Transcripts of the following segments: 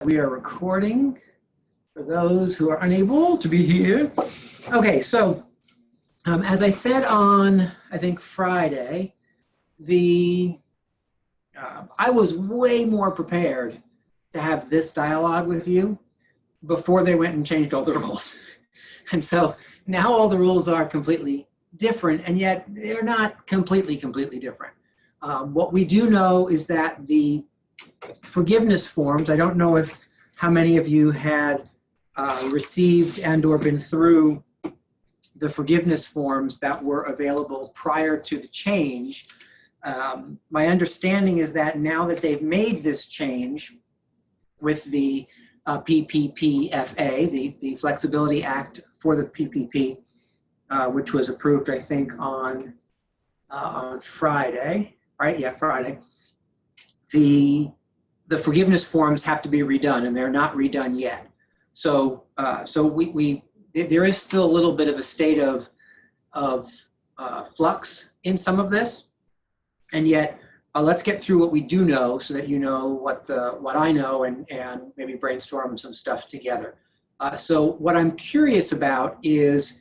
We are recording for those who are unable to be here. Okay, so as I said on, I think Friday, I was way more prepared to have this dialogue with you before they went and changed all the rules. And so now all the rules are completely different, and yet they're not completely different. What we do know is that the forgiveness forms, I don't know how many of you had received and or been through the forgiveness forms that were available prior to the change. My understanding is that now that they've made this change with the PPPFA, the Flexibility Act for the PPP, which was approved, I think, on Friday, right? Yeah, Friday. The forgiveness forms have to be redone, and they're not redone yet. So there is still a little bit of a state of flux in some of this, and yet let's get through what we do know, so that you know what I know, and maybe brainstorm some stuff together. So what I'm curious about is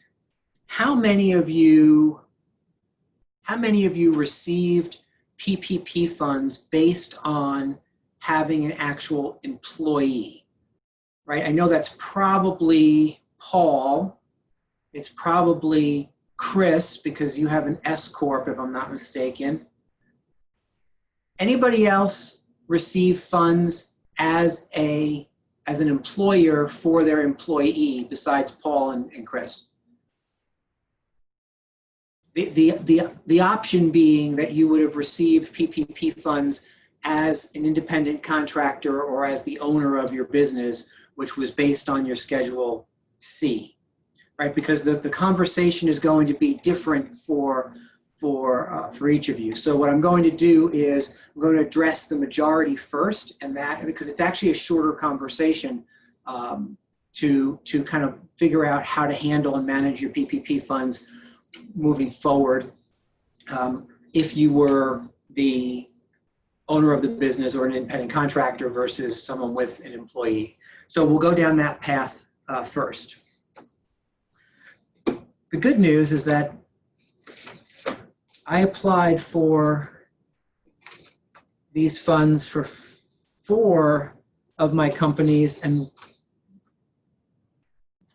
how many of you received PPP funds based on having an actual employee, right? I know that's probably Paul. It's probably Chris, because you have an S Corp, if I'm not mistaken. Anybody else receive funds as an employer for their employee besides Paul and Chris? The option being that you would have received PPP funds as an independent contractor or as the owner of your business, which was based on your Schedule C, right? Because the conversation is going to be different for each of you. So what I'm going to do is I'm going to address the majority first, and that because it's actually a shorter conversation to kind of figure out how to handle and manage your PPP funds moving forward, if you were the owner of the business or an independent contractor versus someone with an employee. So we'll go down that path first. The good news is that I applied for these funds for 4 of my companies, and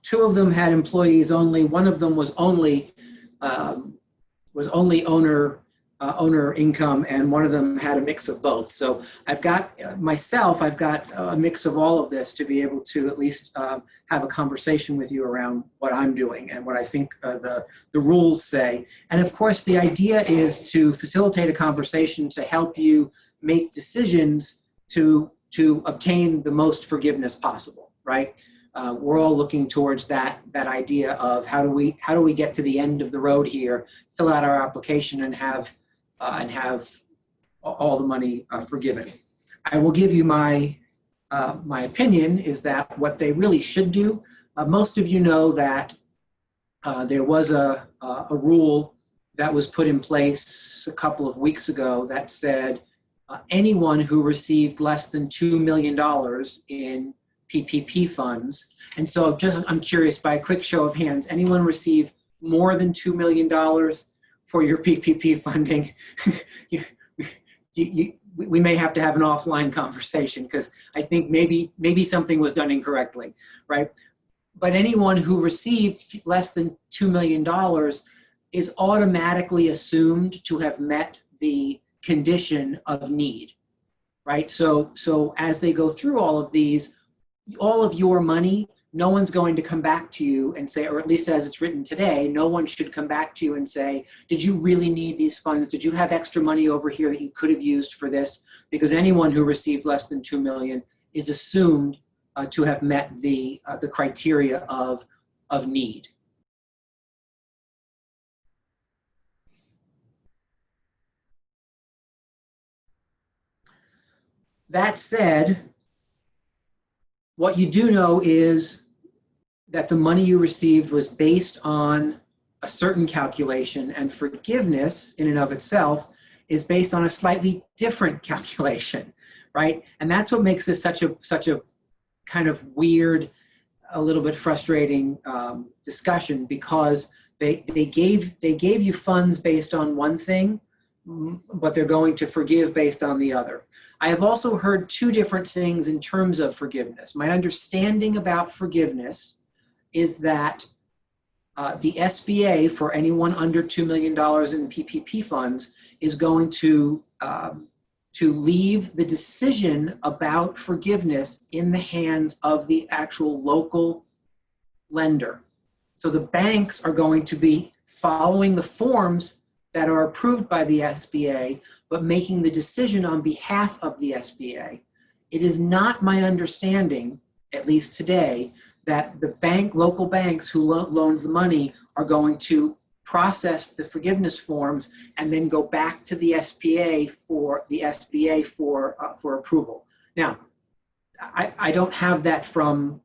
2 of them had employees only. One of them was only owner income, and one of them had a mix of both. So I've got a mix of all of this to be able to at least have a conversation with you around what I'm doing and what I think the rules say. And of course, the idea is to facilitate a conversation to help you make decisions to obtain the most forgiveness possible, right? We're all looking towards that idea of how do we get to the end of the road here, fill out our application, and have all the money forgiven. I will give you my opinion is that what they really should do. Most of you know that there was a rule that was put in place a couple of weeks ago that said anyone who received less than $2 million in PPP funds. And so I'm curious, by a quick show of hands, anyone receive more than $2 million for your PPP funding? We may have to have an offline conversation, because I think maybe something was done incorrectly, right? But anyone who received less than $2 million is automatically assumed to have met the condition of need, right? So as they go through all of these, all of your money, no one's going to come back to you and say, or at least as it's written today, no one should come back to you and say, did you really need these funds? Did you have extra money over here that you could have used for this? Because anyone who received less than $2 million is assumed to have met the criteria of need. That said, what you do know is that the money you received was based on a certain calculation, and forgiveness in and of itself is based on a slightly different calculation, right? And that's what makes this such a kind of weird, a little bit frustrating discussion, because they gave you funds based on one thing, but they're going to forgive based on the other. I have also heard two different things in terms of forgiveness. My understanding about forgiveness is that the SBA, for anyone under $2 million in PPP funds, is going to leave the decision about forgiveness in the hands of the actual local lender. So the banks are going to be following the forms that are approved by the SBA, but making the decision on behalf of the SBA. It is not my understanding, at least today, that the local banks who loans the money are going to process the forgiveness forms and then go back to the SBA for approval. Now, I don't have that from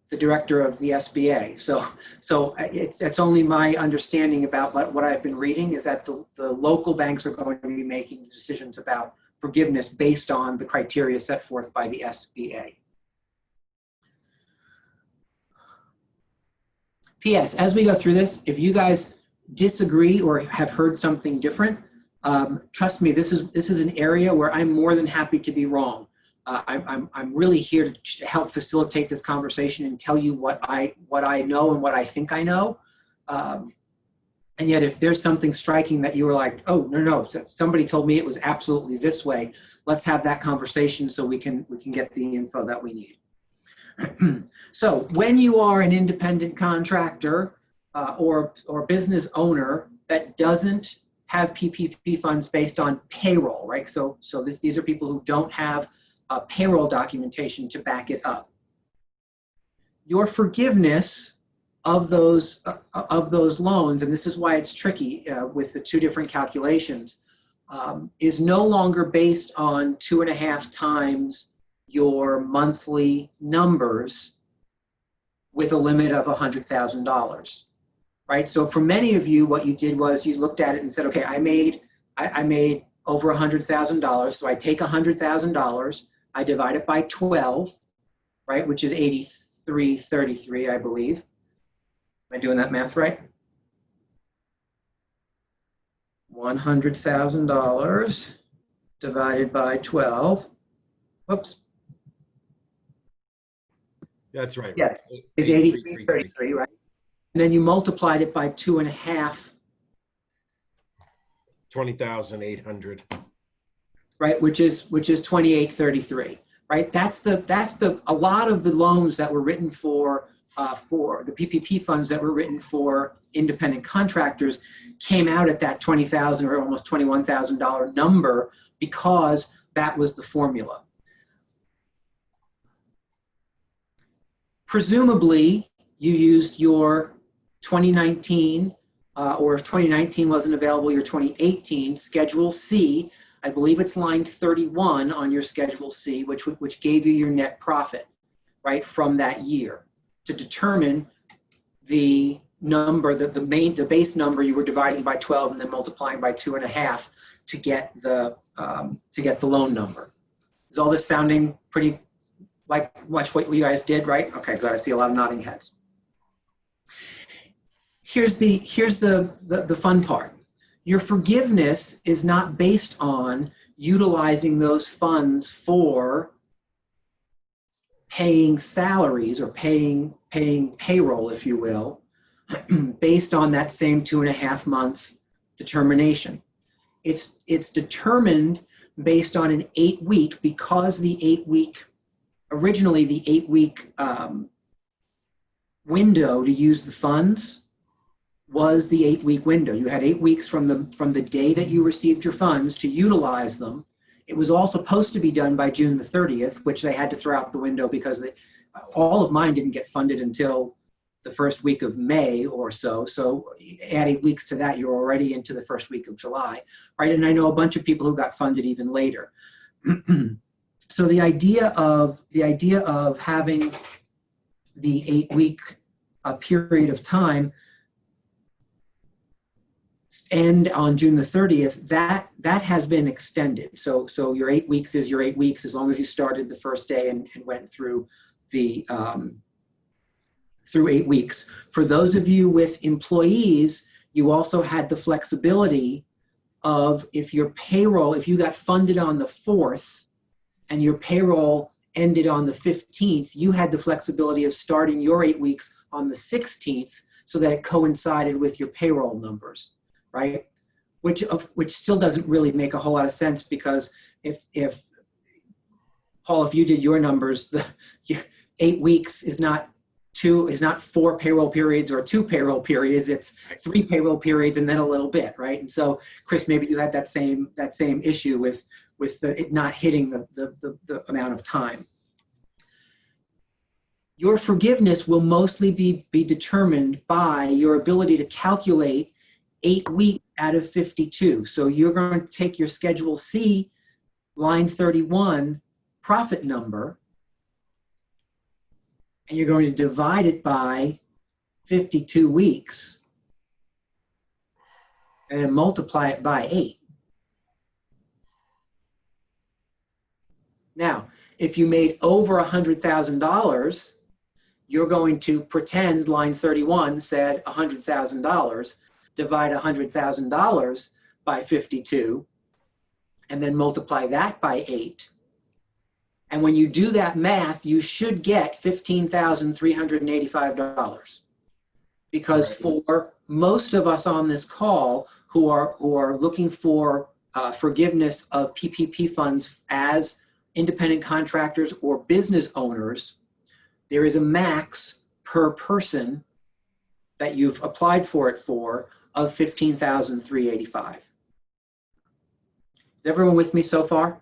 the director of the SBA. So it's only my understanding about what I've been reading, is that the local banks are going to be making decisions about forgiveness based on the criteria set forth by the SBA. P.S. As we go through this, if you guys disagree or have heard something different, trust me, this is an area where I'm more than happy to be wrong. I'm really here to help facilitate this conversation and tell you what I know and what I think I know. And yet, if there's something striking that you were like, oh, no, somebody told me it was absolutely this way, let's have that conversation so we can get the info that we need. So when you are an independent contractor or business owner that doesn't have PPP funds based on payroll, right? So these are people who don't have payroll documentation to back it up. Your forgiveness of those loans, and this is why it's tricky with the two different calculations, is no longer based on 2.5 times your monthly numbers with a limit of $100,000, right? So for many of you, what you did was you looked at it and said, okay, I made over $100,000, so I take $100,000, I divide it by 12, right, which is 83.33, I believe. Am I doing that math right? $100,000 divided by 12. Whoops. That's right. Yes, is 83.33, right? And then you multiplied it by 2.5. 20,800. Right, which is 28.33, right? That's a lot of the loans that were written for the PPP funds that were written for independent contractors came out at that $20,000 or almost $21,000 number, because that was the formula. Presumably, you used your 2019, or if 2019 wasn't available, your 2018 Schedule C. I believe it's line 31 on your Schedule C, which gave you your net profit, right, from that year, to determine the number, the base number you were dividing by 12 and then multiplying by 2.5 to get the loan number. Is all this sounding pretty like much what you guys did, right? Okay, good. I see a lot of nodding heads. Here's the fun part. Your forgiveness is not based on utilizing those funds for paying salaries or paying payroll, if you will, based on that same 2.5 month determination. It's determined based on an 8-week, because originally the 8-week window to use the funds was the 8-week window. You had 8 weeks from the day that you received your funds to utilize them. It was all supposed to be done by June the 30th, which they had to throw out the window because all of mine didn't get funded until the first week of May or so. So add 8 weeks to that, you're already into the first week of July, right? And I know a bunch of people who got funded even later. So the idea of having the 8-week period of time end on June the 30th, that has been extended. So your 8 weeks is your 8 weeks, as long as you started the first day and went through the through 8 weeks. For those of you with employees, you also had the flexibility of, if you got funded on the 4th and your payroll ended on the 15th, you had the flexibility of starting your 8 weeks on the 16th so that it coincided with your payroll numbers, right? Which still doesn't really make a whole lot of sense, because if Paul, if you did your numbers, 8 weeks is not 4 payroll periods or 2 payroll periods. It's 3 payroll periods and then a little bit, right? And so, Chris, maybe you had that same issue with it not hitting the amount of time. Your forgiveness will mostly be determined by your ability to calculate 8 weeks out of 52. So you're going to take your Schedule C, line 31 profit number, and you're going to divide it by 52 weeks and then multiply it by 8. Now, if you made over $100,000, you're going to pretend line 31 said $100,000, divide $100,000 by 52, and then multiply that by 8. And when you do that math, you should get $15,385. Because for most of us on this call who are looking for forgiveness of PPP funds as independent contractors or business owners, there is a max per person that you've applied for it for of $15,385. Is everyone with me so far?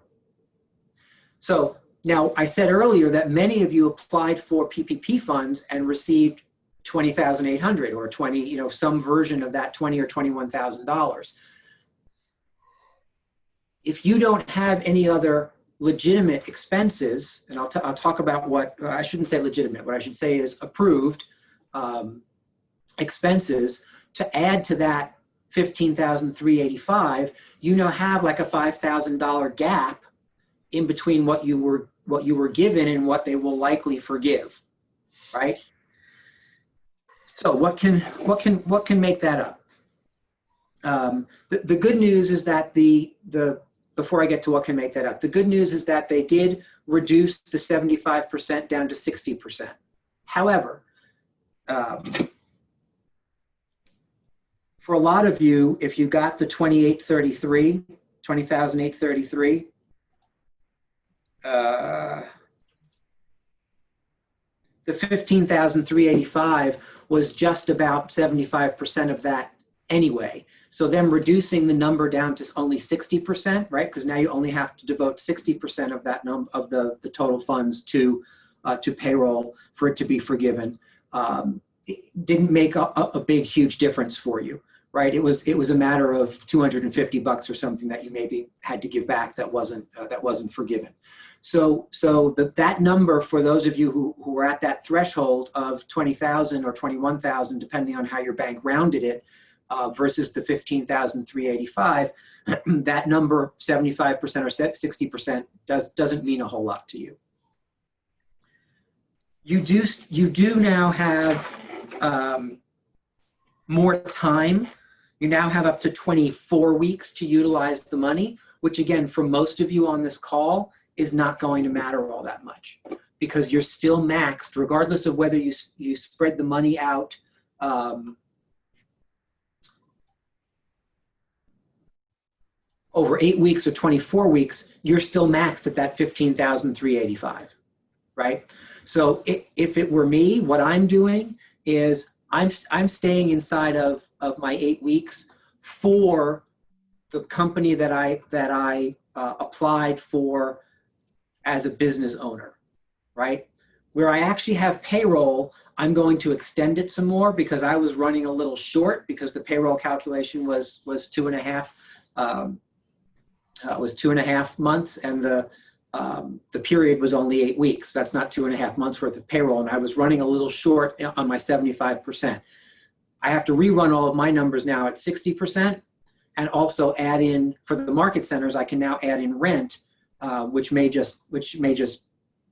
So now, I said earlier that many of you applied for PPP funds and received $20,800 or 20, some version of that $20,000 or $21,000. If you don't have any other legitimate expenses, and I'll talk about what, I shouldn't say legitimate, what I should say is approved expenses to add to that $15,385, you now have like a $5,000 gap in between what you were given and what they will likely forgive, right? So what can make that up? The good news is that before I get to what can make that up, the good news is that they did reduce the 75% down to 60%. However, for a lot of you, if you got the 20,833, the 15,385 was just about 75% of that anyway. So them reducing the number down to only 60%, right? Because now you only have to devote 60% of that of the total funds to payroll for it to be forgiven. It didn't make a big, huge difference for you, right? It was a matter of $250 or something that you maybe had to give back that wasn't forgiven. So that number, for those of you who were at that threshold of 20,000 or 21,000, depending on how your bank rounded it, versus the 15,385, that number, 75% or 60%, doesn't mean a whole lot to you. You do now have more time. You now have up to 24 weeks to utilize the money, which again, for most of you on this call, is not going to matter all that much, because you're still maxed, regardless of whether you spread the money out over 8 weeks or 24 weeks, you're still maxed at that 15,385, right? So if it were me, what I'm doing is I'm staying inside of my 8 weeks for the company that I applied for as a business owner, right? Where I actually have payroll, I'm going to extend it some more, because I was running a little short, because the payroll calculation was 2.5 months, and the period was only 8 weeks. That's not 2.5 months worth of payroll, and I was running a little short on my 75%. I have to rerun all of my numbers now at 60%, and also add in, for the market centers, I can now add in rent, which may just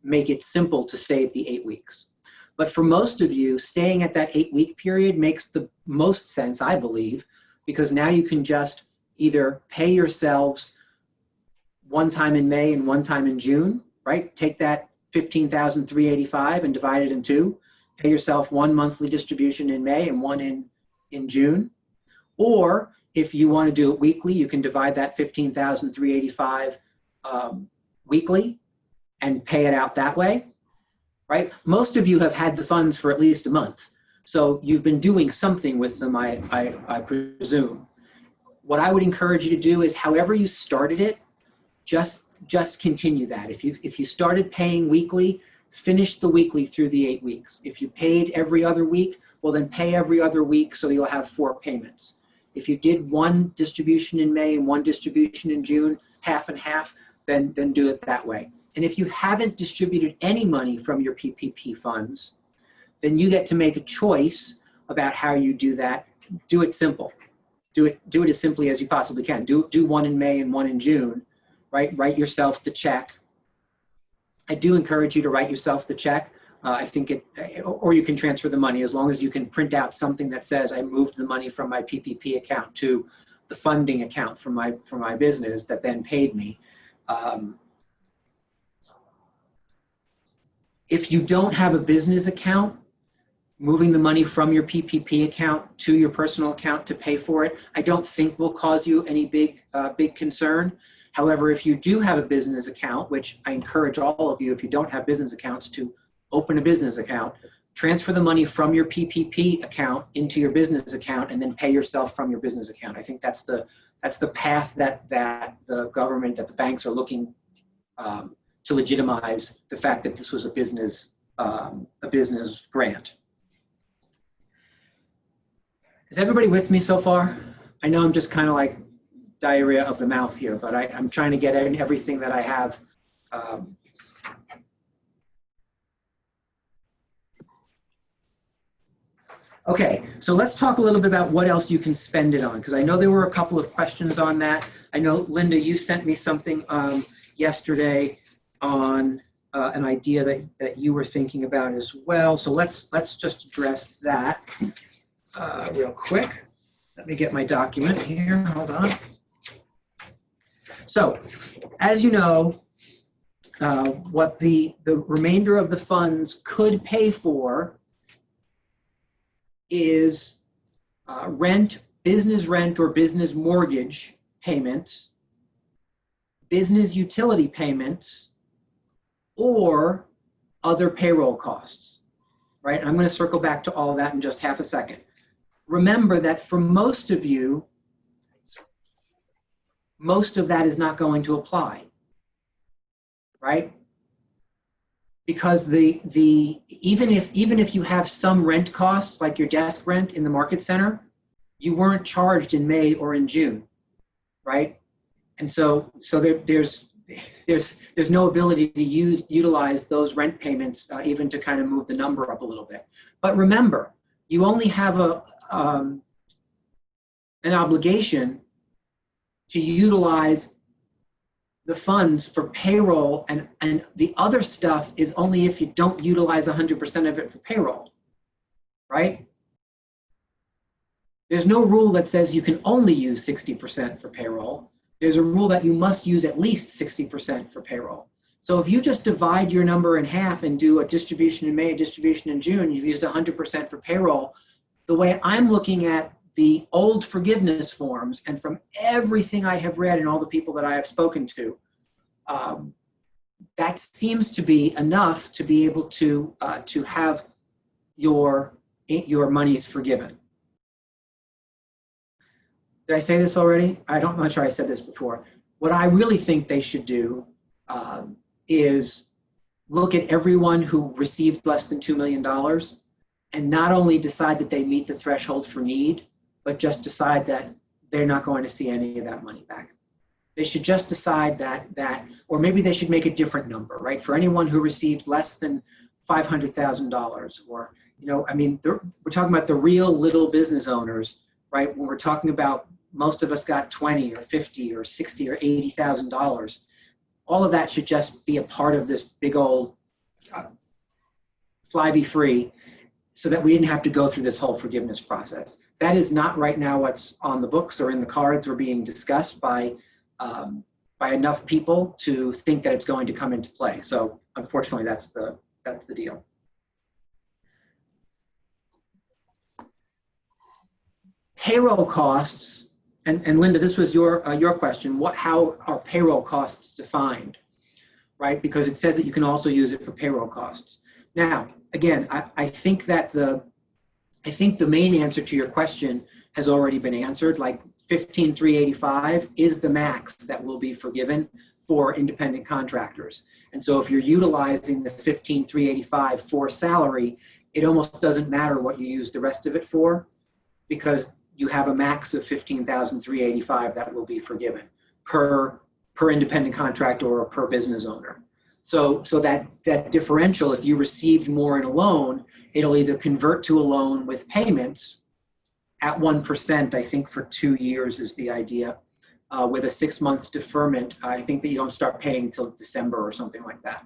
make it simple to stay at the 8 weeks. But for most of you, staying at that 8-week period makes the most sense, I believe, because now you can just either pay yourselves one time in May and one time in June, right? Take that $15,385 and divide it in two. Pay yourself one monthly distribution in May and one in June. Or if you want to do it weekly, you can divide that $15,385 weekly and pay it out that way, right? Most of you have had the funds for at least a month. So you've been doing something with them, I presume. What I would encourage you to do is, however you started it, just continue that. If you started paying weekly, finish the weekly through the 8 weeks. If you paid every other week, well then pay every other week so you'll have 4 payments. If you did one distribution in May and one distribution in June, half and half, then do it that way. And if you haven't distributed any money from your PPP funds, then you get to make a choice about how you do that. Do it simple. Do it as simply as you possibly can. Do one in May and one in June, right? Write yourself the check. I do encourage you to write yourself the check. I think or you can transfer the money, as long as you can print out something that says I moved the money from my PPP account to the funding account for my business that then paid me. If you don't have a business account, moving the money from your PPP account to your personal account to pay for it, I don't think will cause you any big concern. However, if you do have a business account, which I encourage all of you, if you don't have business accounts, to open a business account, transfer the money from your PPP account into your business account, and then pay yourself from your business account. I think that's the path that the government, that the banks are looking to legitimize the fact that this was a business grant. Is everybody with me so far? I know I'm just kind of like diarrhea of the mouth here, but I'm trying to get in everything that I have. Okay, so let's talk a little bit about what else you can spend it on, because I know there were a couple of questions on that. I know, Linda, you sent me something yesterday on an idea that you were thinking about as well. So let's just address that real quick. Let me get my document here. Hold on. So, as you know, what the remainder of the funds could pay for is rent, business rent or business mortgage payments, business utility payments, or other payroll costs, right? I'm going to circle back to all of that in just half a second. Remember that for most of you, most of that is not going to apply, right? Because even if you have some rent costs, like your desk rent in the market center, you weren't charged in May or in June, right? And so there's no ability to utilize those rent payments even to kind of move the number up a little bit. But remember, you only have an obligation to utilize the funds for payroll, and the other stuff is only if you don't utilize 100% of it for payroll, right? There's no rule that says you can only use 60% for payroll. There's a rule that you must use at least 60% for payroll. So if you just divide your number in half and do a distribution in May, a distribution in June, you've used 100% for payroll. The way I'm looking at the old forgiveness forms, and from everything I have read and all the people that I have spoken to, that seems to be enough to be able to have your monies forgiven. Did I say this already? I'm not sure I said this before. What I really think they should do is look at everyone who received less than $2 million and not only decide that they meet the threshold for need, but just decide that they're not going to see any of that money back. They should just decide that, or maybe they should make a different number, right? For anyone who received less than $500,000, or I mean, we're talking about the real little business owners, right? When we're talking about most of us got 20 or 50 or 60 or $80,000, all of that should just be a part of this big old fly be free, so that we didn't have to go through this whole forgiveness process. That is not right now what's on the books or in the cards or being discussed by enough people to think that it's going to come into play. So unfortunately, that's the deal. Payroll costs, and Linda, this was your question. How are payroll costs defined, right? Because it says that you can also use it for payroll costs. Now, again, I think the main answer to your question has already been answered. Like 15,385 is the max that will be forgiven for independent contractors. And so if you're utilizing the 15,385 for salary, it almost doesn't matter what you use the rest of it for, because you have a max of 15,385 that will be forgiven per independent contractor or per business owner. So that differential, if you received more in a loan, it'll either convert to a loan with payments at 1%, I think for 2 years is the idea, with a 6-month deferment. I think that you don't start paying until December or something like that.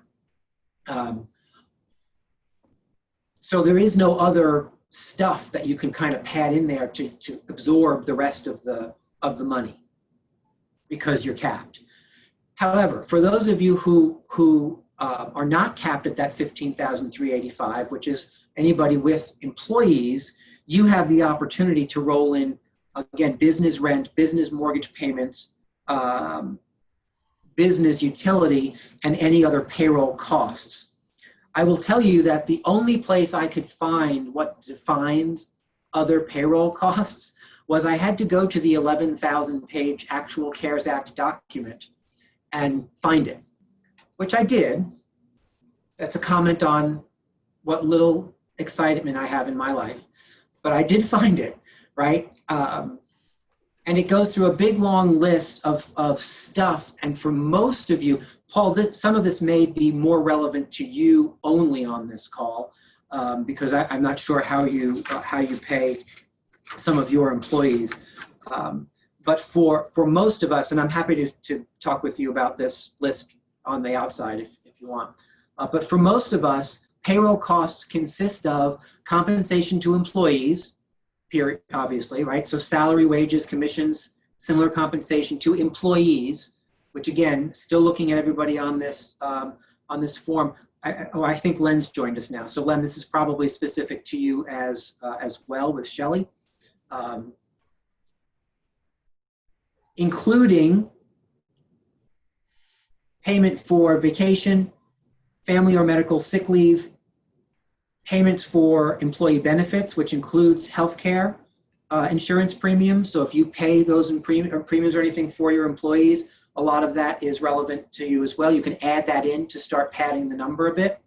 So there is no other stuff that you can kind of pad in there to absorb the rest of the money, because you're capped. However, for those of you who are not capped at that 15,385, which is anybody with employees, you have the opportunity to roll in, again, business rent, business mortgage payments, business utility, and any other payroll costs. I will tell you that the only place I could find what defines other payroll costs was I had to go to the 11,000-page actual CARES Act document and find it, which I did. That's a comment on what little excitement I have in my life, but I did find it, right? And it goes through a big, long list of stuff. And for most of you, Paul, some of this may be more relevant to you only on this call, because I'm not sure how you pay some of your employees. But for most of us, and I'm happy to talk with you about this list on the outside if you want. But for most of us, payroll costs consist of compensation to employees, period, obviously, right? So salary, wages, commissions, similar compensation to employees, which again, still looking at everybody on this form. I think Len's joined us now. So Len, this is probably specific to you as well with Shelley. Including payment for vacation, family or medical sick leave, payments for employee benefits, which includes healthcare insurance premiums. So if you pay those premiums or anything for your employees, a lot of that is relevant to you as well. You can add that in to start padding the number a bit.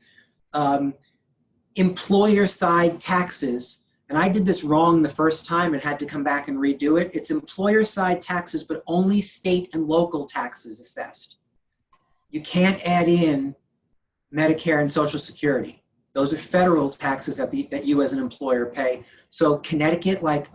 Employer side taxes, and I did this wrong the first time and had to come back and redo it. It's employer side taxes, but only state and local taxes assessed. You can't add in Medicare and Social Security. Those are federal taxes that you as an employer pay. So Connecticut, like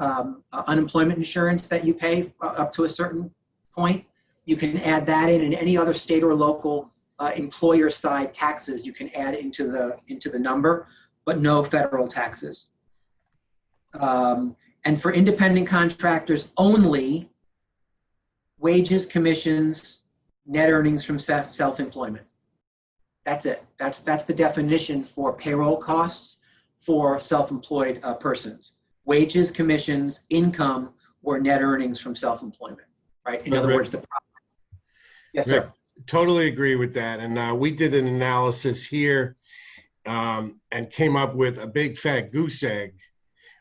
unemployment insurance that you pay up to a certain point, you can add that in, and any other state or local employer side taxes you can add into the number, but no federal taxes. And for independent contractors only, wages, commissions, net earnings from self-employment. That's it. That's the definition for payroll costs for self-employed persons. Wages, commissions, income, or net earnings from self-employment, right? In other words, the profit. Yes, sir. Rick, totally agree with that. And we did an analysis here and came up with a big fat goose egg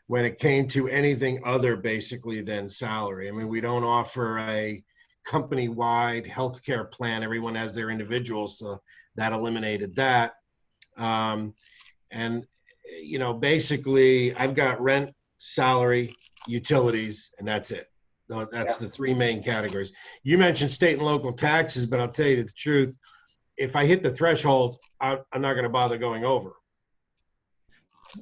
when it came to anything other basically than salary. I mean, we don't offer a company-wide healthcare plan. Everyone has their individuals, so that eliminated that. And, you know, basically I've got rent, salary, utilities, and that's it. That's the three main categories. You mentioned state and local taxes, but I'll tell you the truth. If I hit the threshold, I'm not going to bother going over.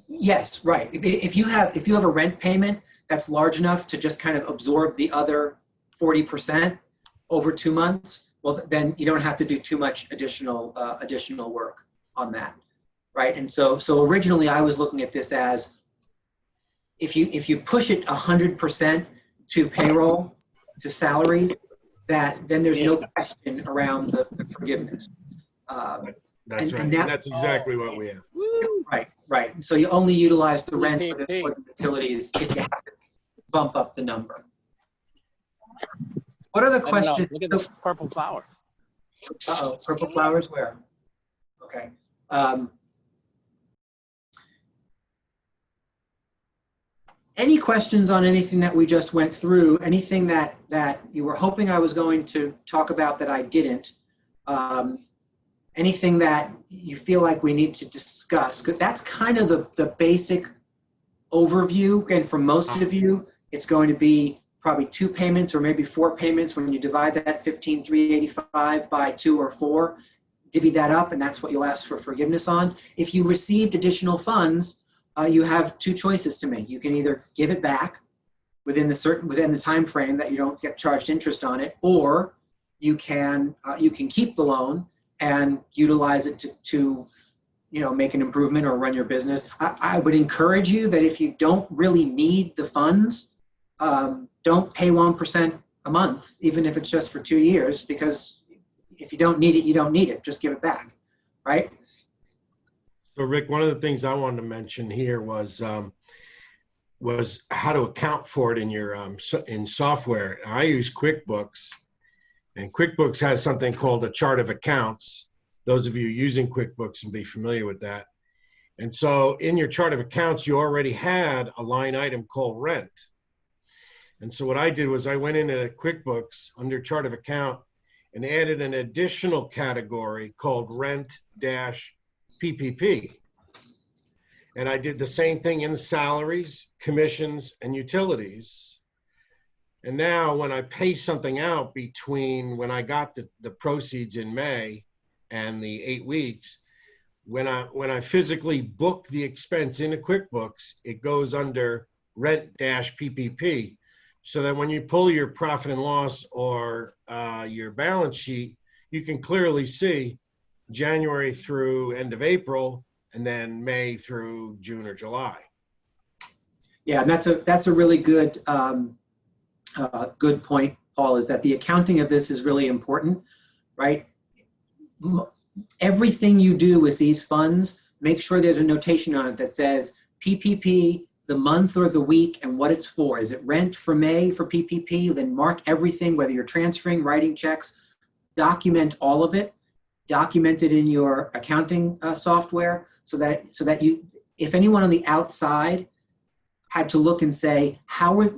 Yes, right. If you have a rent payment that's large enough to just kind of absorb the other 40% over 2 months, well, then you don't have to do too much additional work on that, right? And so originally I was looking at this as if you push it 100% to payroll, to salary, that then there's no question around the forgiveness. Uh, That's and right. now, And that's exactly what we have. Woo! right. So you only utilize the rent or PPP. the utilities if you have to bump up the number. What other I don't know. questions? Look at the purple flowers. Uh-oh, purple flowers where? Okay. Any questions on anything that we just went through? Anything that you were hoping I was going to talk about that I didn't? Anything that you feel like we need to discuss? 'Cause that's kind of the basic overview. And for most of you, it's going to be probably 2 payments or maybe 4 payments when you divide that 15,385 by 2 or 4, divvy that up, and that's what you'll ask for forgiveness on. If you received additional funds, you have 2 choices to make. You can either give it back within the time frame that you don't get charged interest on it, or you can keep the loan and utilize it to make an improvement or run your business. I would encourage you that if you don't really need the funds, don't pay 1% a month, even if it's just for 2 years, because if you don't need it, you don't need it. Just give it back, right? So Rick, one of the things I wanted to mention here was how to account for it in your in software. I use QuickBooks, and QuickBooks has something called a chart of accounts. Those of you using QuickBooks will be familiar with that. And so in your chart of accounts, you already had a line item called rent. And so what I did was I went into QuickBooks under chart of account and added an additional category called rent-PPP. And I did the same thing in salaries, commissions, and utilities. And now when I pay something out between when I got the proceeds in May and the 8 weeks, when I physically book the expense into QuickBooks, it goes under rent-PPP. So that when you pull your profit and loss or your balance sheet, you can clearly see January through end of April, and then May through June or July. Yeah, and that's a really good good point, Paul. Is that the accounting of this is really important, right? Everything you do with these funds, make sure there's a notation on it that says PPP, the month or the week, and what it's for. Is it rent for May for PPP? Then mark everything, whether you're transferring, writing checks, document all of it, document it in your accounting software so that you, if anyone on the outside had to look and say,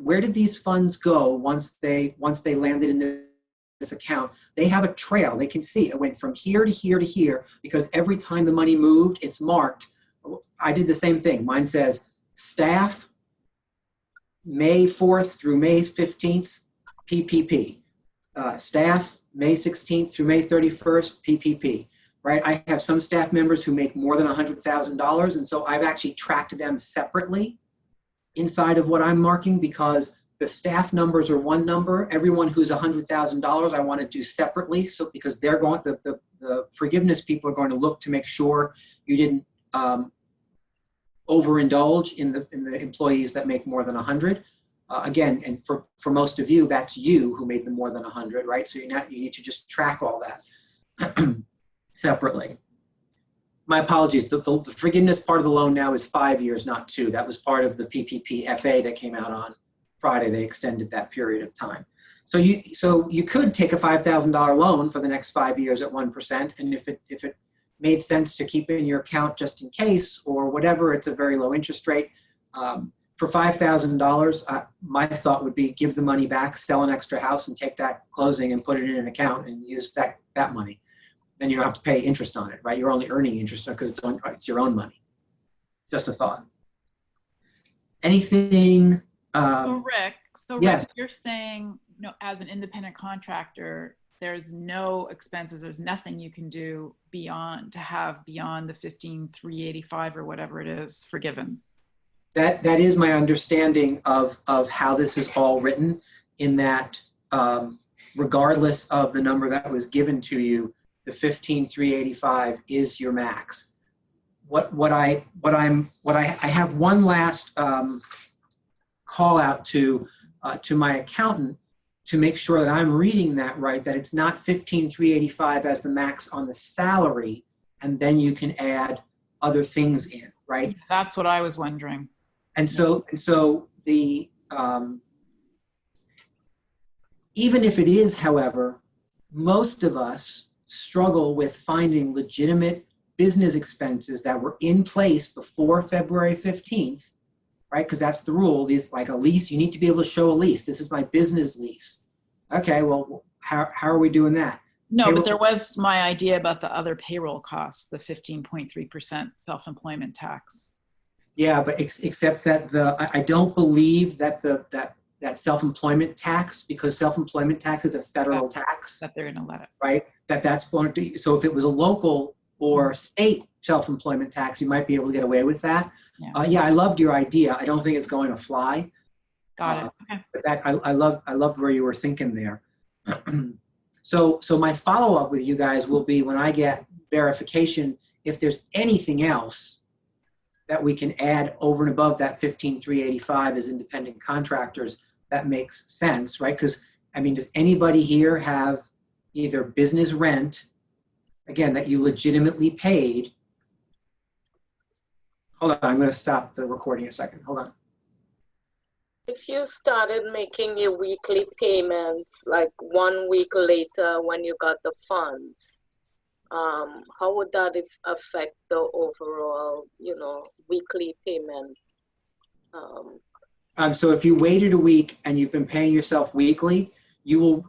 where did these funds go once they landed in this account, they have a trail. They can see it went from here to here to here, because every time the money moved, it's marked. I did the same thing. Mine says staff, May 4th through May 15th, PPP. Staff, May 16th through May 31st, PPP. Right? I have some staff members who make more than $100,000, and so I've actually tracked them separately inside of what I'm marking, because the staff numbers are one number. Everyone who's $100,000, I want to do separately. So because they're going, the forgiveness people are going to look to make sure you didn't overindulge in the employees that make more than 100. Again, and for most of you, that's you who made them more than 100, right? So you need to just track all that separately. My apologies. The forgiveness part of the loan now is 5 years, not 2. That was part of the PPP FA that came out on Friday. They extended that period of time. So you could take a $5,000 loan for the next 5 years at 1%, and if it made sense to keep it in your account just in case or whatever, it's a very low interest rate. For $5,000, my thought would be give the money back, sell an extra house, and take that closing and put it in an account and use that money. Then you don't have to pay interest on it, right? You're only earning interest because it's your own money. Just a thought. Anything? So Rick, yes. you're saying, as an independent contractor, there's no expenses, there's nothing you can do beyond the 15,385 or whatever it is forgiven. That is my understanding of how this is all written, in that regardless of the number that was given to you, the 15,385 is your max. I have one last call out to my accountant to make sure that I'm reading that right, that it's not 15,385 as the max on the salary, and then you can add other things in, right? That's what I was wondering. And so the even if it is, however, most of us struggle with finding legitimate business expenses that were in place before February 15th, right? Because that's the rule. These, like a lease, you need to be able to show a lease. This is my business lease. Okay, well, how are we doing that? No, Payroll. but there was my idea about the other payroll costs, the 15.3% self-employment tax. Yeah, but except that I don't believe that that self-employment tax, because self-employment tax is a federal tax, That they're going to let it. right? That's going to, so if it was a local or state self-employment tax, you might be able to get away with that. Yeah. I loved your idea. I don't think it's going to fly. Got it. Okay. But that I loved where you were thinking there. So my follow-up with you guys will be when I get verification, if there's anything else that we can add over and above that 15,385 as independent contractors, that makes sense, right? Because, I mean, does anybody here have either business rent, again, that you legitimately paid? Hold on, I'm going to stop the recording a second. Hold on. If you started making your weekly payments like 1 week later when you got the funds, how would that affect the overall, weekly payment? So if you waited a week and you've been paying yourself weekly, you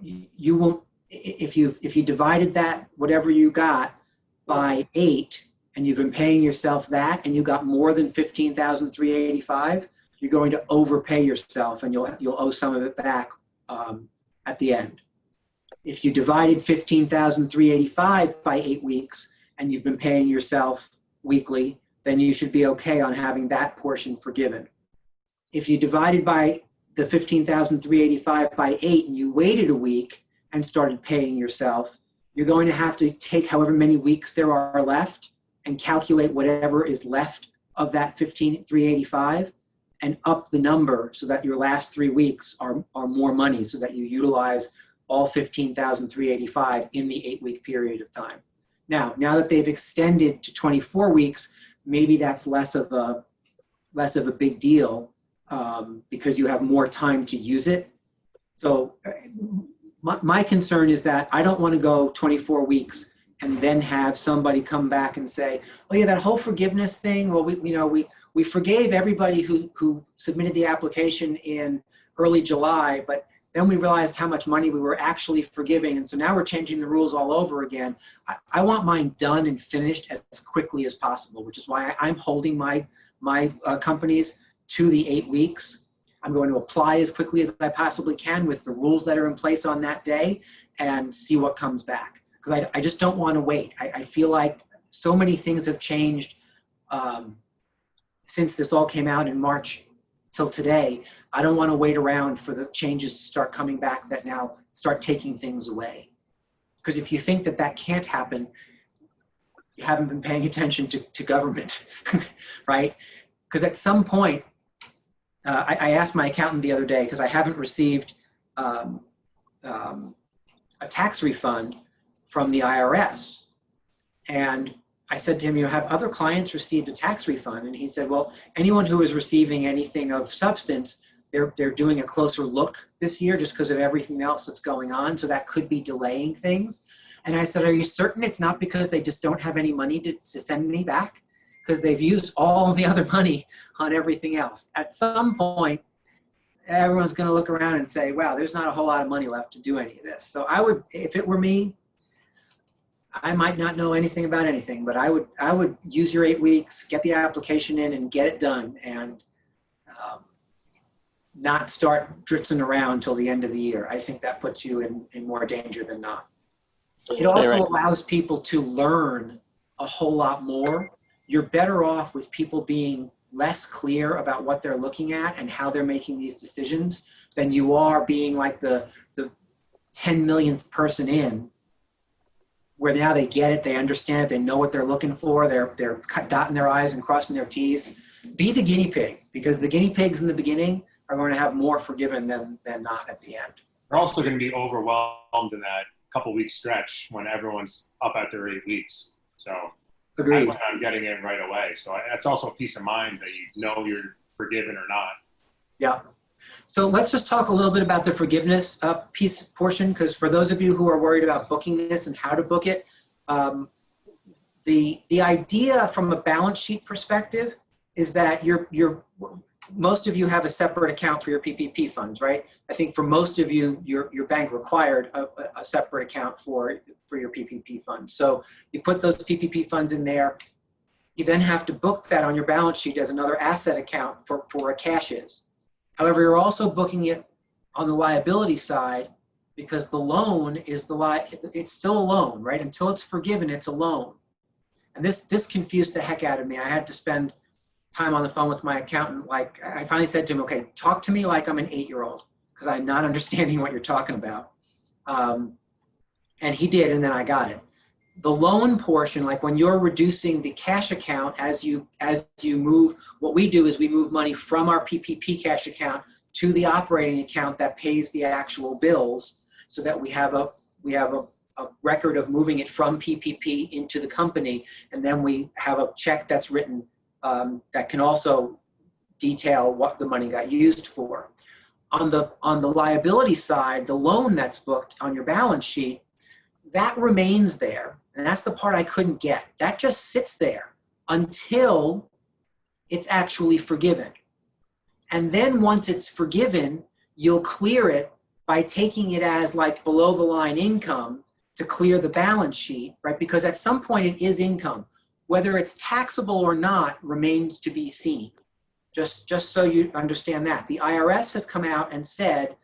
won't, if you divided that, whatever you got, by 8, and you've been paying yourself that, and you got more than 15,385, you're going to overpay yourself, and you'll owe some of it back at the end. If you divided 15,385 by 8 weeks, and you've been paying yourself weekly, then you should be okay on having that portion forgiven. If you divided by the 15,385 by 8 and you waited a week and started paying yourself, you're going to have to take however many weeks there are left and calculate whatever is left of that 15,385 and up the number so that your last 3 weeks are more money, so that you utilize all 15,385 in the 8-week period of time. Now that they've extended to 24 weeks, maybe that's less of a big deal because you have more time to use it. So my concern is that I don't want to go 24 weeks and then have somebody come back and say, oh yeah, that whole forgiveness thing, well, we forgave everybody who submitted the application in early July, but then we realized how much money we were actually forgiving, and so now we're changing the rules all over again. I want mine done and finished as quickly as possible, which is why I'm holding my companies to the 8 weeks. I'm going to apply as quickly as I possibly can with the rules that are in place on that day and see what comes back. Because I just don't want to wait. I feel like so many things have changed since this all came out in March till today. I don't want to wait around for the changes to start coming back that now start taking things away. Because if you think that can't happen, you haven't been paying attention to government, right? Because at some point, I asked my accountant the other day, because I haven't received a tax refund from the IRS. And I said to him, have other clients received a tax refund? And he said, well, anyone who is receiving anything of substance, they're doing a closer look this year just because of everything else that's going on. So that could be delaying things. And I said, are you certain it's not because they just don't have any money to send me back? Because they've used all the other money on everything else. At some point, everyone's going to look around and say, wow, there's not a whole lot of money left to do any of this. So I would, if it were me, I might not know anything about anything, but I would use your 8 weeks, get the application in and get it done, and not start dritzing around till the end of the year. I think that puts you in more danger than not. It also allows people to learn a whole lot more. You're better off with people being less clear about what they're looking at and how they're making these decisions than you are being like the 10 millionth person in, where now they get it, they understand it, they know what they're looking for, they're dotting their I's and crossing their T's. Be the guinea pig, because the guinea pigs in the beginning are going to have more forgiven than not at the end. They're also going to be overwhelmed in that couple week stretch when everyone's up at their 8 weeks. So Agreed. I'm getting in right away. So that's also a peace of mind that you know you're forgiven or not. Yeah. So let's just talk a little bit about the forgiveness portion, because for those of you who are worried about booking this and how to book it, the idea from a balance sheet perspective is that most of you have a separate account for your PPP funds, right? I think for most of you, your bank required a separate account for your PPP funds. So you put those PPP funds in there. You then have to book that on your balance sheet as another asset account for where cash is. However, you're also booking it on the liability side because the loan is it's still a loan, right? Until it's forgiven, it's a loan. And this confused the heck out of me. I had to spend time on the phone with my accountant. Like, I finally said to him, okay, talk to me like I'm an 8-year-old, because I'm not understanding what you're talking about. And he did, and then I got it. The loan portion, like when you're reducing the cash account as you move, what we do is we move money from our PPP cash account to the operating account that pays the actual bills, so that we have a record of moving it from PPP into the company, and then we have a check that's written that can also detail what the money got used for. On the liability side, the loan that's booked on your balance sheet, that remains there. And that's the part I couldn't get. That just sits there until it's actually forgiven. And then once it's forgiven, you'll clear it by taking it as like below the line income to clear the balance sheet, right? Because at some point it is income. Whether it's taxable or not remains to be seen. Just so you understand that. The IRS has come out and said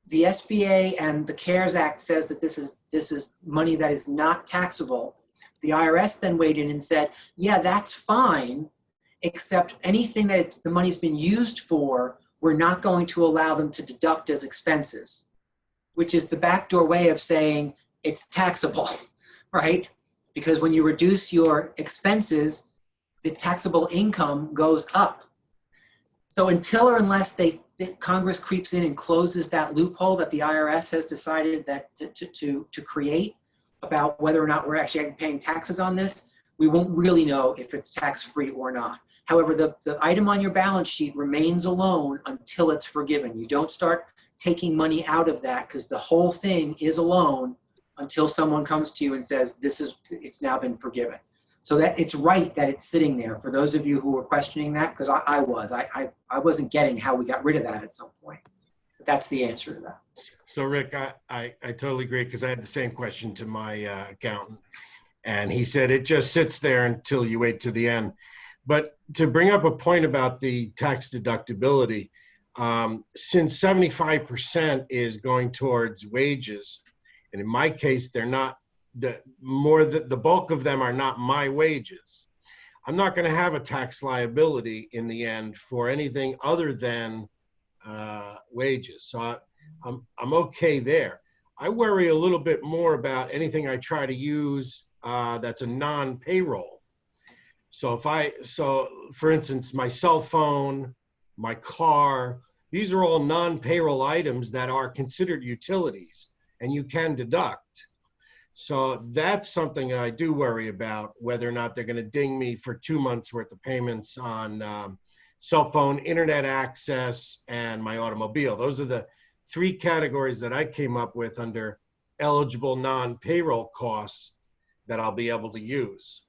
the SBA and the CARES Act says that this is money that is not taxable. The IRS then weighed in and said, yeah, that's fine, except anything that the money's been used for, we're not going to allow them to deduct as expenses, which is the backdoor way of saying it's taxable, right? Because when you reduce your expenses, the taxable income goes up. So until or unless Congress creeps in and closes that loophole that the IRS has decided that to create about whether or not we're actually paying taxes on this, we won't really know if it's tax-free or not. However, the item on your balance sheet remains a loan until it's forgiven. You don't start taking money out of that, because the whole thing is a loan until someone comes to you and says, it's now been forgiven. So that it's right that it's sitting there. For those of you who were questioning that, because I wasn't getting how we got rid of that at some point. But that's the answer to that. So Rick, I totally agree, because I had the same question to my accountant, and he said it just sits there until you wait to the end. But to bring up a point about the tax deductibility, since 75% is going towards wages, and in my case, they're not, the bulk of them are not my wages. I'm not going to have a tax liability in the end for anything other than wages. So I'm okay there. I worry a little bit more about anything I try to use that's a non-payroll. So for instance, my cell phone, my car, these are all non-payroll items that are considered utilities and you can deduct. So that's something I do worry about, whether or not they're going to ding me for 2 months worth of payments on cell phone, internet access, and my automobile. Those are the 3 categories that I came up with under eligible non-payroll costs that I'll be able to use.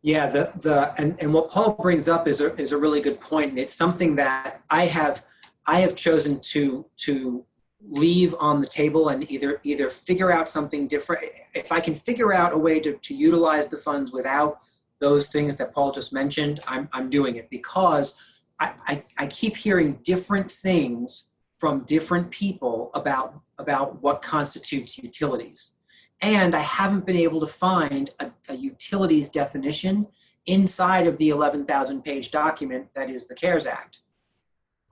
Yeah, and what Paul brings up is a really good point, and it's something that I have chosen to leave on the table and either figure out something different. If I can figure out a way to utilize the funds without those things that Paul just mentioned, I'm doing it, because I keep hearing different things from different people about what constitutes utilities. And I haven't been able to find a utilities definition inside of the 11,000 page document that is the CARES Act.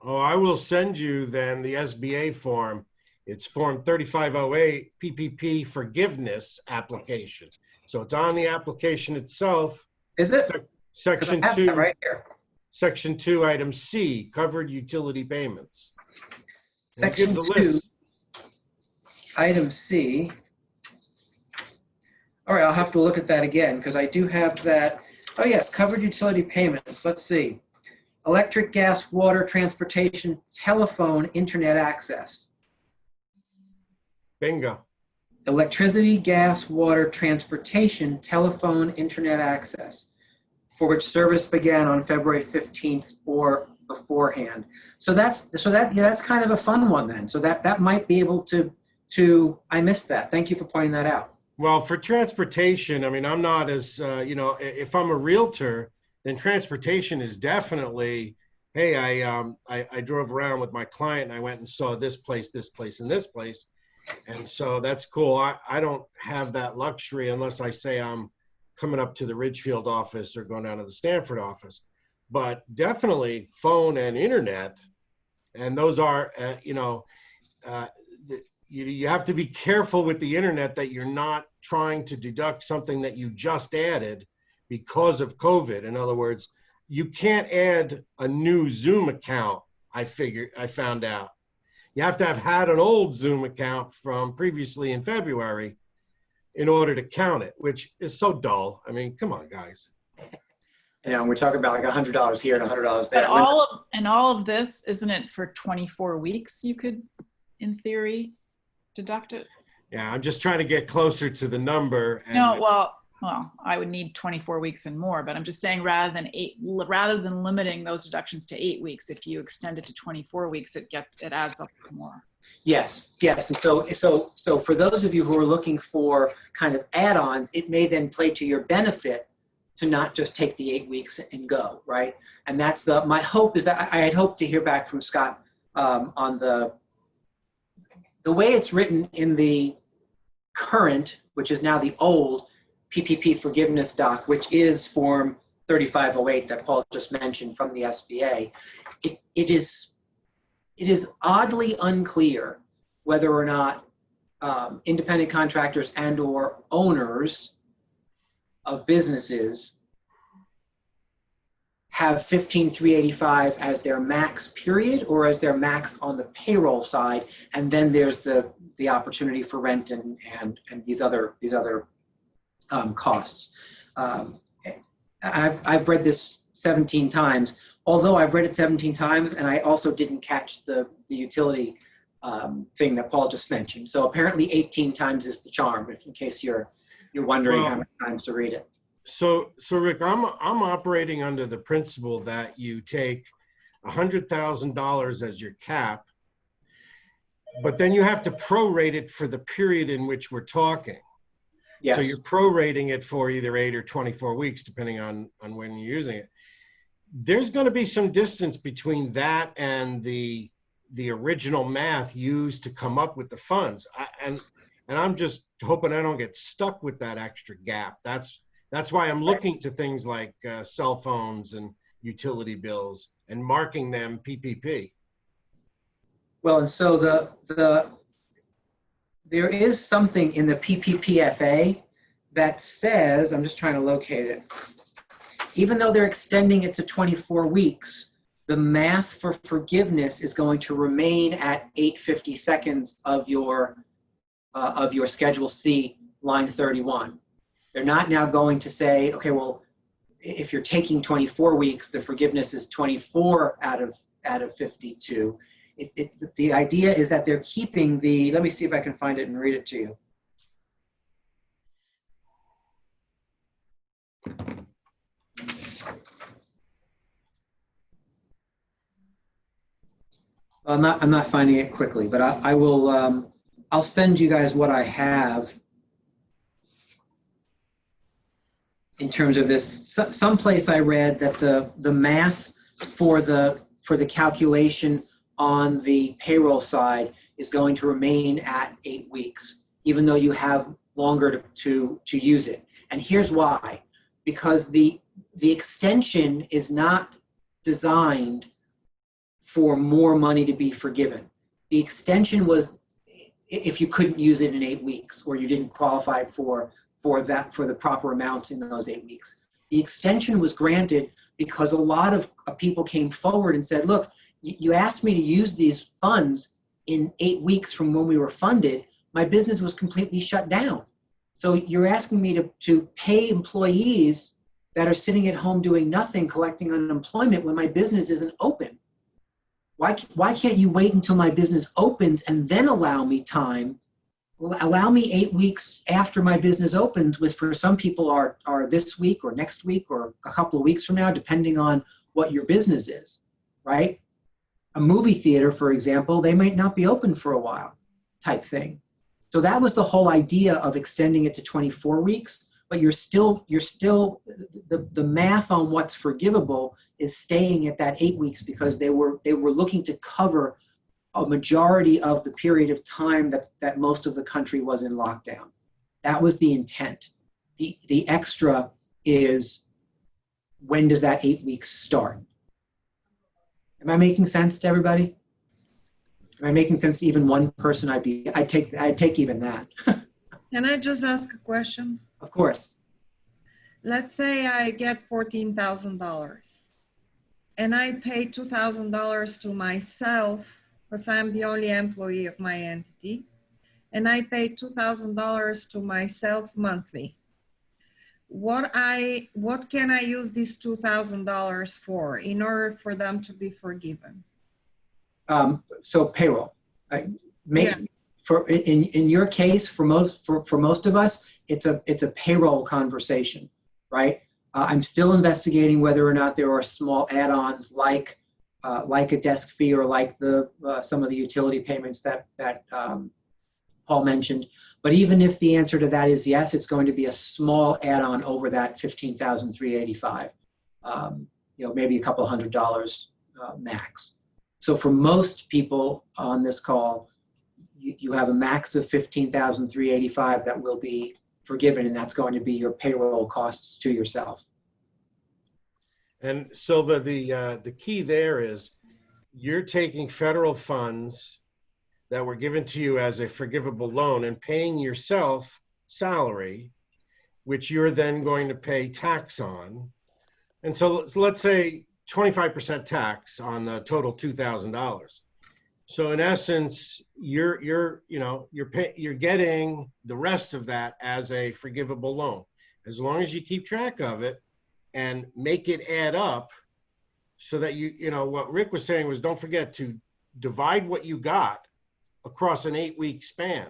Oh, I will send you then the SBA form. It's Form 3508 PPP forgiveness application. So it's on the application itself. Is it? Section I have 2, that right here. Section 2, Item C, covered utility payments. And it Section gives a 2, list. Item C. All right, I'll have to look at that again because I do have that. Oh yes, covered utility payments. Let's see. Electric, gas, water, transportation, telephone, internet access. Bingo. Electricity, gas, water, transportation, telephone, internet access, for which service began on February 15th or beforehand. So that's kind of a fun one then. So that might be able to I missed that. Thank you for pointing that out. Well, for transportation, I mean, I'm not as, if I'm a realtor, then transportation is definitely, hey, I drove around with my client and I went and saw this place, and this place. And so that's cool. I don't have that luxury unless I say I'm coming up to the Ridgefield office or going down to the Stanford office. But definitely phone and internet, and those are, you have to be careful with the internet that you're not trying to deduct something that you just added because of COVID. In other words, you can't add a new Zoom account, I found out. You have to have had an old Zoom account from previously in February in order to count it, which is so dull. I mean, come on, guys. You know, we're talking about like $100 here and $100 there. But all of this, isn't it for 24 weeks? You could, in theory, deduct it. Yeah, I'm just trying to get closer to the number. And No, well, I would need 24 weeks and more, but I'm just saying rather than limiting those deductions to 8 weeks, if you extend it to 24 weeks, it adds up more. Yes. And so for those of you who are looking for kind of add-ons, it may then play to your benefit to not just take the 8 weeks and go, right? And that's my hope is that I had hoped to hear back from Scott on the way it's written in the current, which is now the old PPP forgiveness doc, which is Form 3508 that Paul just mentioned from the SBA. It is oddly unclear whether or not independent contractors and or owners of businesses have 15,385 as their max period or as their max on the payroll side, and then there's the opportunity for rent and these other costs. I've read this 17 times. Although I've read it 17 times, and I also didn't catch the utility thing that Paul just mentioned. So apparently 18 times is the charm, in case you're wondering how many times to read it. So Rick, I'm operating under the principle that you take $100,000 as your cap, but then you have to prorate it for the period in which we're talking. Yes. So you're prorating it for either 8 or 24 weeks, depending on when you're using it. There's going to be some distance between that and the original math used to come up with the funds. And I'm just hoping I don't get stuck with that extra gap. That's why I'm looking to things like cell phones and utility bills and marking them PPP. Well, and so there is something in the PPPFA that says, I'm just trying to locate it, even though they're extending it to 24 weeks, the math for forgiveness is going to remain at 850 seconds of your Schedule C, line 31. They're not now going to say, okay, well, if you're taking 24 weeks, the forgiveness is 24 out of 52. The idea is that they're keeping let me see if I can find it and read it to you. I'm not finding it quickly, but I will, I'll send you guys what I have in terms of this. Someplace I read that the math for the calculation on the payroll side is going to remain at 8 weeks, even though you have longer to use it. And here's why. Because the extension is not designed for more money to be forgiven. The extension was if you couldn't use it in 8 weeks or you didn't qualify for the proper amounts in those 8 weeks. The extension was granted because a lot of people came forward and said, look, you asked me to use these funds in 8 weeks from when we were funded. My business was completely shut down. So you're asking me to pay employees that are sitting at home doing nothing, collecting unemployment when my business isn't open. Why can't you wait until my business opens and then allow me time? Allow me 8 weeks after my business opens, which for some people are this week or next week or a couple of weeks from now, depending on what your business is, right? A movie theater, for example, they might not be open for a while type thing. So that was the whole idea of extending it to 24 weeks, but you're still the math on what's forgivable is staying at that 8 weeks because they were looking to cover a majority of the period of time that most of the country was in lockdown. That was the intent. The extra is, when does that 8 weeks start? Am I making sense to everybody? Am I making sense to even one person? I'd take even that. Can I just ask a question? Of course. Let's say I get $14,000 and I pay $2,000 to myself because I'm the only employee of my entity, and I pay $2,000 to myself monthly. What can I use this $2,000 for in order for them to be forgiven? So payroll. In your case, for most of us, it's a payroll conversation, right? I'm still investigating whether or not there are small add-ons like a desk fee or like some of the utility payments that Paul mentioned. But even if the answer to that is yes, it's going to be a small add-on over that $15,385. Maybe a couple $100 max. So for most people on this call, you have a max of $15,385 that will be forgiven, and that's going to be your payroll costs to yourself. And Silva, the key there is you're taking federal funds that were given to you as a forgivable loan and paying yourself salary, which you're then going to pay tax on. And so let's say 25% tax on the total $2,000. So in essence, you're getting the rest of that as a forgivable loan, as long as you keep track of it and make it add up, so that what Rick was saying was, don't forget to divide what you got across an 8-week span.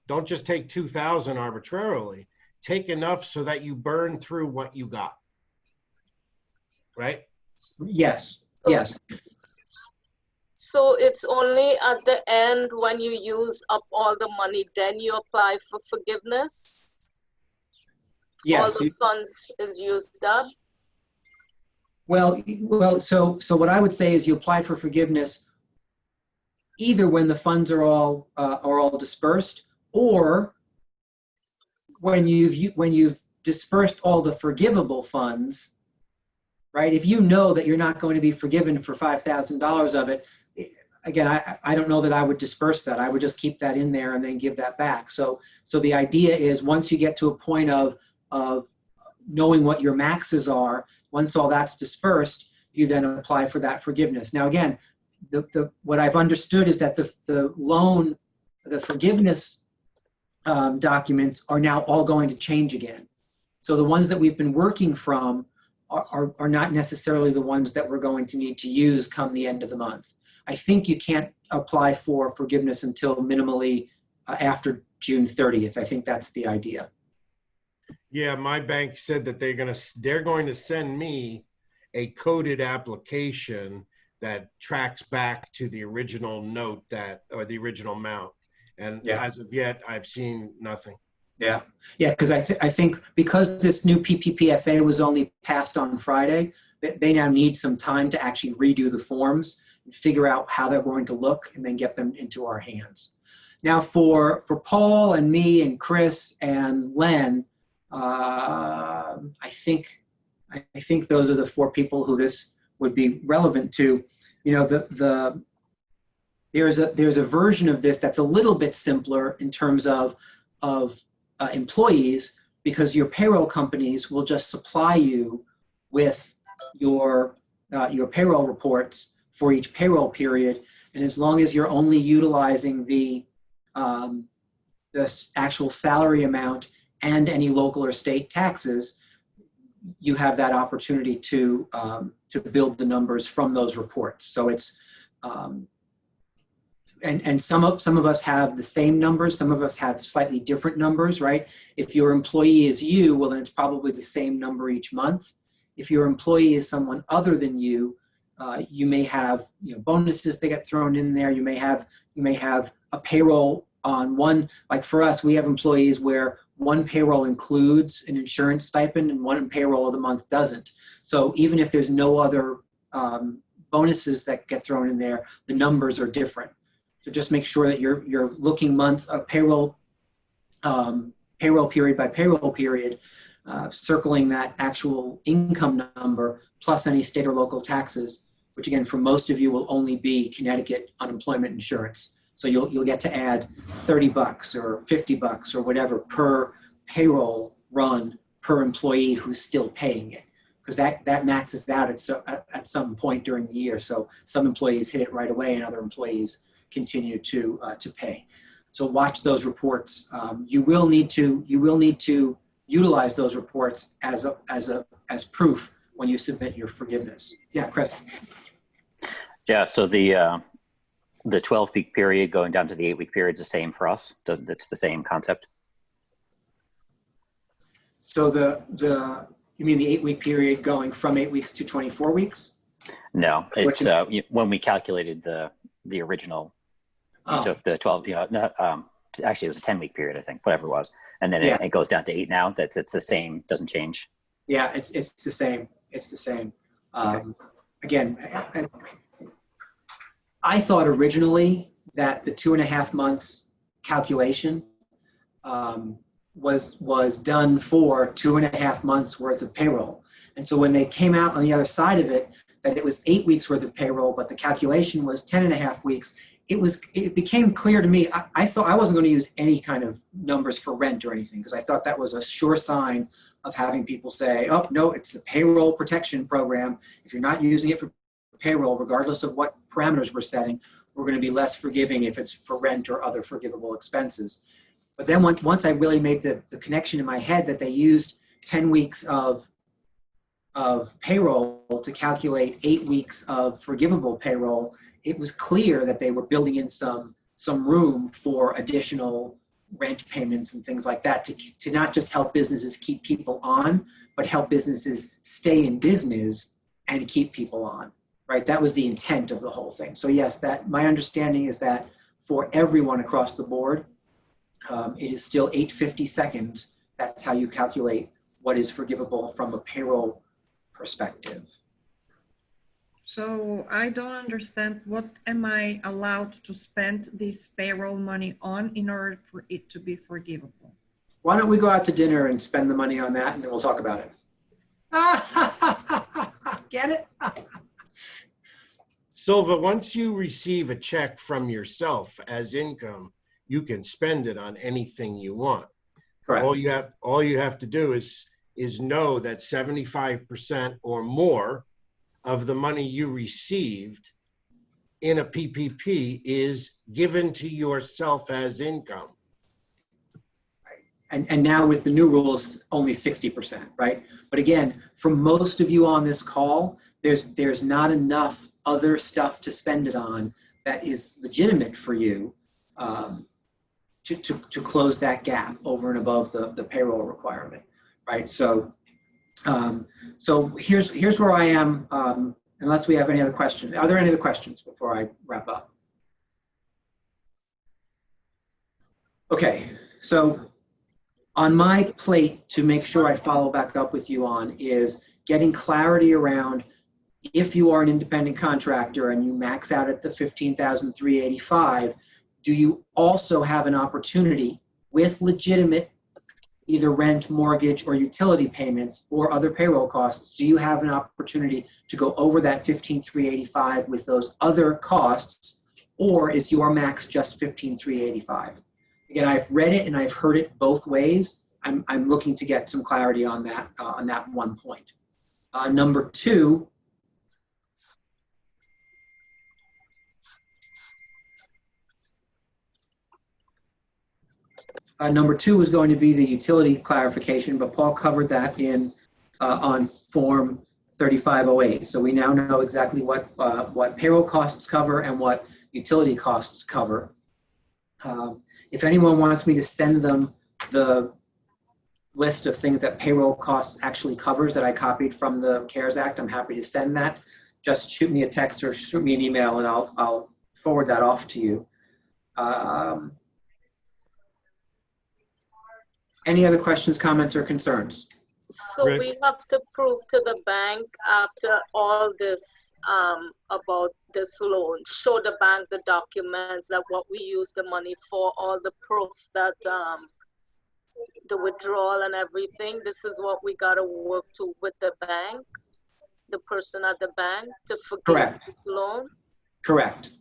Don't just take 2,000 arbitrarily. Take enough so that you burn through what you got. Right? Yes. Yes. So it's only at the end when you use up all the money, then you apply for forgiveness? Yes. All the funds is used up? Well, so what I would say is you apply for forgiveness either when the funds are all dispersed, or when you've dispersed all the forgivable funds, right? If you know that you're not going to be forgiven for $5,000 of it, again, I don't know that I would disperse that. I would just keep that in there and then give that back. So the idea is, once you get to a point of knowing what your maxes are, once all that's dispersed, you then apply for that forgiveness. Now, again, what I've understood is that the forgiveness documents are now all going to change again. So the ones that we've been working from are not necessarily the ones that we're going to need to use come the end of the month. I think you can't apply for forgiveness until minimally after June 30th. I think that's the idea. Yeah, my bank said that they're going to send me a coded application that tracks back to the original note or the original amount. And as of yet, I've seen nothing. Yeah, because I think because this new PPPFA was only passed on Friday, they now need some time to actually redo the forms and figure out how they're going to look and then get them into our hands. Now for Paul and me and Chris and Len, I think those are the 4 people who this would be relevant to. You know, there's a version of this that's a little bit simpler in terms of employees, because your payroll companies will just supply you with your payroll reports for each payroll period, and as long as you're only utilizing the actual salary amount and any local or state taxes, you have that opportunity to build the numbers from those reports. So it's and some of us have the same numbers, some of us have slightly different numbers, right? If your employee is you, well, then it's probably the same number each month. If your employee is someone other than you, you may have bonuses that get thrown in there. You may have a payroll on one. Like for us, we have employees where one payroll includes an insurance stipend and one payroll of the month doesn't. So even if there's no other bonuses that get thrown in there, the numbers are different. So just make sure that you're looking payroll period by payroll period, circling that actual income number plus any state or local taxes, which again, for most of you will only be Connecticut unemployment insurance. So you'll get to add $30 or $50 or whatever per payroll run per employee who's still paying it, because that maxes out at some point during the year. So some employees hit it right away and other employees continue to pay. So watch those reports. You will need to utilize those reports as proof when you submit your forgiveness. Yeah, Chris. Yeah. So the 12-week period going down to the 8-week period is the same for us. It's the same concept. So you mean the 8-week period going from 8 weeks to 24 weeks? No, it's when we calculated the original. We took the 12. Actually, it was a 10-week period, I think, whatever it was, and then it goes down to 8 now. It's the same, doesn't change. Yeah, it's the same. It's the same. Okay. Again, I thought originally that the 2.5 months calculation was done for 2.5 months worth of payroll. And so when they came out on the other side of it, that it was 8 weeks worth of payroll, but the calculation was 10.5 weeks, it became clear to me. I thought I wasn't going to use any kind of numbers for rent or anything, because I thought that was a sure sign of having people say, oh, no, it's the payroll protection program. If you're not using it for payroll, regardless of what parameters we're setting, we're going to be less forgiving if it's for rent or other forgivable expenses. But then once I really made the connection in my head that they used 10 weeks of payroll to calculate 8 weeks of forgivable payroll, it was clear that they were building in some room for additional rent payments and things like that to not just help businesses keep people on, but help businesses stay in business and keep people on, right? That was the intent of the whole thing. So yes, my understanding is that for everyone across the board, it is still 850 seconds. That's how you calculate what is forgivable from a payroll perspective. So I don't understand, what am I allowed to spend this payroll money on in order for it to be forgivable? Why don't we go out to dinner and spend the money on that, and then we'll talk about it. Get it? Silva, once you receive a check from yourself as income, you can spend it on anything you want. Correct. All you have to do is know that 75% or more of the money you received in a PPP is given to yourself as income. And now with the new rules, only 60%, right? But again, for most of you on this call, there's not enough other stuff to spend it on that is legitimate for you to close that gap over and above the payroll requirement, right? So here's where I am, unless we have any other questions. Are there any other questions before I wrap up? Okay, so on my plate to make sure I follow back up with you on is getting clarity around, if you are an independent contractor and you max out at the $15,385, do you also have an opportunity with legitimate either rent, mortgage, or utility payments or other payroll costs? Do you have an opportunity to go over that 15,385 with those other costs, or is your max just 15,385? Again, I've read it and I've heard it both ways. I'm looking to get some clarity on that one point. Number two, number two is going to be the utility clarification, but Paul covered that in on Form 3508. So we now know exactly what payroll costs cover and what utility costs cover. If anyone wants me to send them the list of things that payroll costs actually covers that I copied from the CARES Act, I'm happy to send that. Just shoot me a text or shoot me an email and I'll forward that off to you. Any other questions, comments, or concerns? So we have to prove to the bank after all this about this loan, show the bank the documents that what we use the money for, all the proof that the withdrawal and everything. This is what we got to work to with the bank, the person at the bank, to forgive this loan. Correct.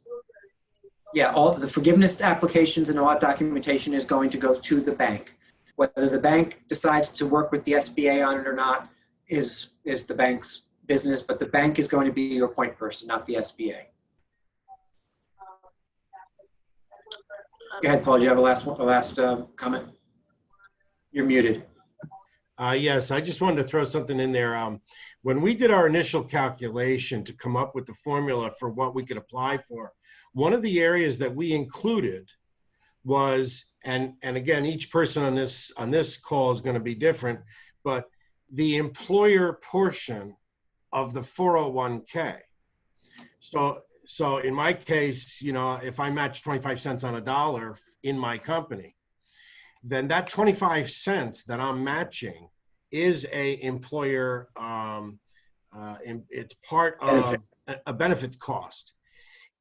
Yeah, all the forgiveness applications and all that documentation is going to go to the bank. Whether the bank decides to work with the SBA on it or not is the bank's business, but the bank is going to be your point person, not the SBA. Go ahead, Paul. Do you have a last comment? You're muted. Yes, I just wanted to throw something in there. When we did our initial calculation to come up with the formula for what we could apply for, one of the areas that we included was, and again, each person on this call is going to be different, but the employer portion of the 401k. So in my case, you know, if I match 25 cents on a dollar in my company, then that 25 cents that I'm matching is a employer, it's part of a benefit cost.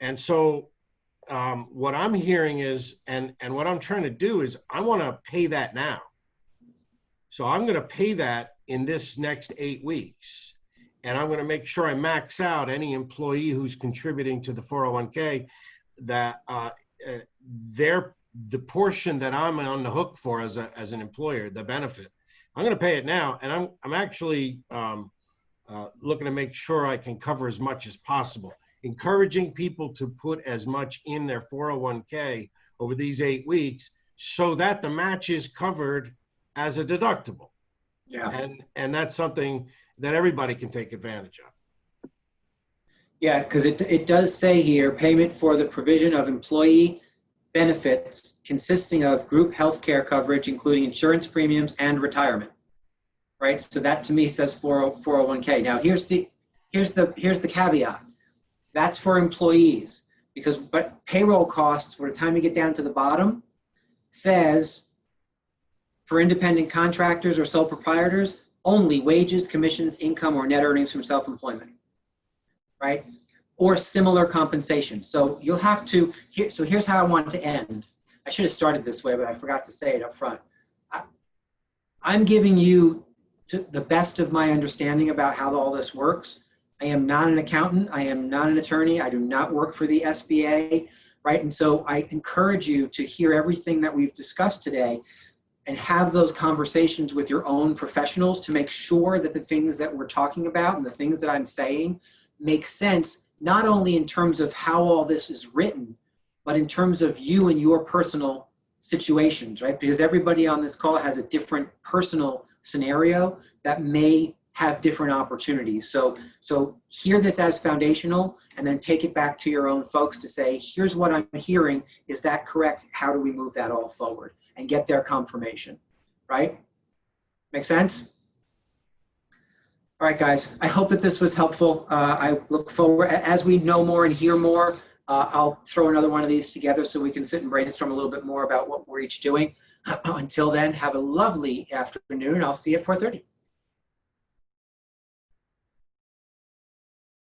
And so what I'm hearing is, and what I'm trying to do is I want to pay that now. So I'm going to pay that in this next 8 weeks. And I'm going to make sure I max out any employee who's contributing to the 401k, that the portion that I'm on the hook for as an employer, the benefit, I'm going to pay it now. And I'm actually looking to make sure I can cover as much as possible, encouraging people to put as much in their 401k over these 8 weeks so that the match is covered as a deductible. Yeah. And that's something that everybody can take advantage of. Yeah, because it does say here, payment for the provision of employee benefits consisting of group health care coverage, including insurance premiums and retirement, right? So that to me says 401k. Now here's the caveat. That's for employees, but payroll costs, by the time you get down to the bottom, says for independent contractors or sole proprietors, only wages, commissions, income, or net earnings from self-employment, right? Or similar compensation. So you'll have to, so here's how I want to end. I should have started this way, but I forgot to say it up front. I'm giving you to the best of my understanding about how all this works. I am not an accountant. I am not an attorney. I do not work for the SBA, right? And so I encourage you to hear everything that we've discussed today and have those conversations with your own professionals to make sure that the things that we're talking about and the things that I'm saying make sense, not only in terms of how all this is written, but in terms of you and your personal situations, right? Because everybody on this call has a different personal scenario that may have different opportunities. So hear this as foundational and then take it back to your own folks to say, here's what I'm hearing. Is that correct? How do we move that all forward and get their confirmation, right? Make sense? All right, guys, I hope that this was helpful. I look forward, as we know more and hear more, I'll throw another one of these together so we can sit and brainstorm a little bit more about what we're each doing. Until then, have a lovely afternoon. I'll see you at 4:30.